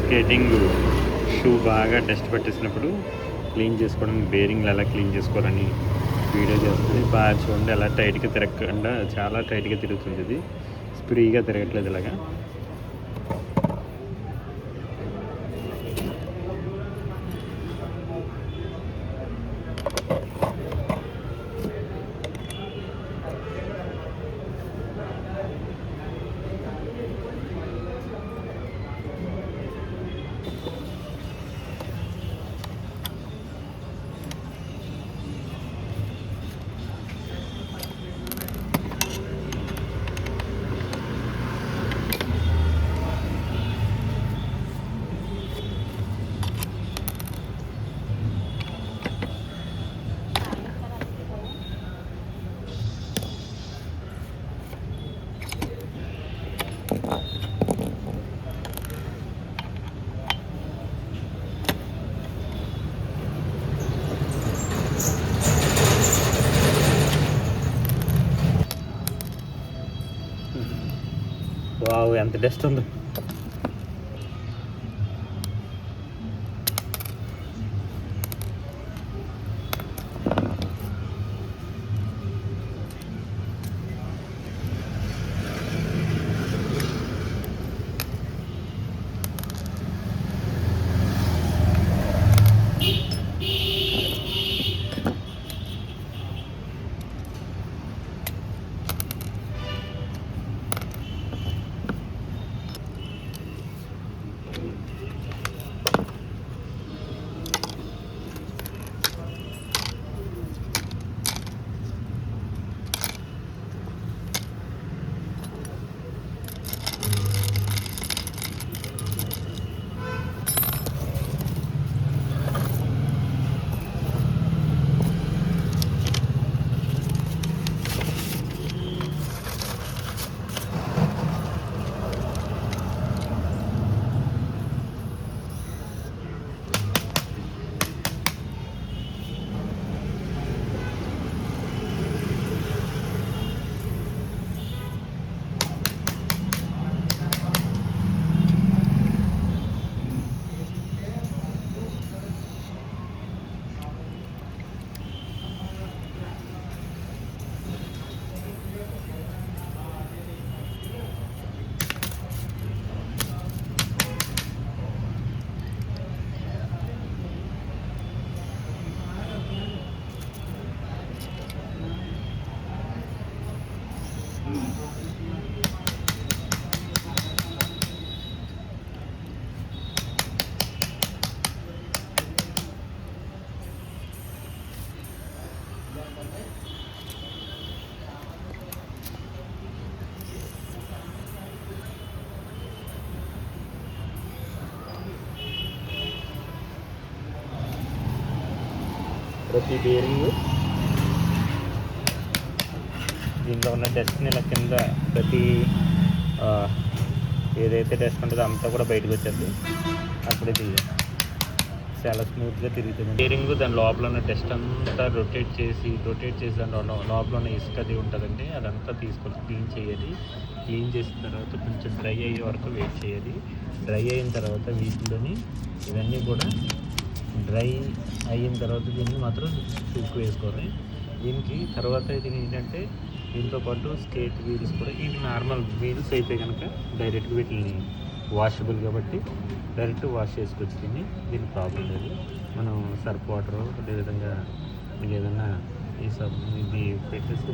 Skating shoe బాగా dust పట్టేసినప్పుడు clean చేసుకోవడం, బేరింగ్లు ఎలా క్లీన్ చేసుకోవాలని వీడియో చేస్తుంది. బాగా చూడండి, ఎలా టైట్గా తిరగకుండా చాలా టైట్గా తిరుగుతుంది. ఇది ఫ్రీగా తిరగట్లేదు ఇలాగా. వావ్, ఎంత డస్ట్ ఉందో. ప్రతి బేరింగ్ దీంట్లో ఉన్న డస్ట్ని ఇలా కింద ప్రతి ఏదైతే డస్ట్ ఉంటుందో అంతా కూడా బయటకు వచ్చేది. అప్పుడు ఇది చాలా స్మూత్గా తిరుగుతుంది. బేరింగ్ దాని లోపల ఉన్న డస్ట్ అంతా రొటేట్ చేసి దాని లోపల ఉన్న ఇసుక అది ఉంటుందండి, అదంతా తీసుకొచ్చి క్లీన్ చేయాలి. క్లీన్ చేసిన తర్వాత కొంచెం డ్రై అయ్యే వరకు వెయిట్ చేయాలి. డ్రై అయిన తర్వాత వీటిలోని ఇవన్నీ కూడా డ్రై అయిన తర్వాత దీన్ని మాత్రం షూకి వేసుకోవాలి. దీనికి తర్వాత ఇది ఏంటంటే దీంతో పాటు స్కేట్ వీల్స్ కూడా, ఇవి నార్మల్ వీల్స్ అయితే కనుక డైరెక్ట్గా వీటిని వాషబుల్ కాబట్టి డైరెక్ట్ వాష్ చేసుకోవచ్చు. దీనికి ప్రాబ్లం లేదు. మనం సర్ఫ్ వాటర్ అదేవిధంగా ఏదైనా ఈ ఇది పెట్టేసి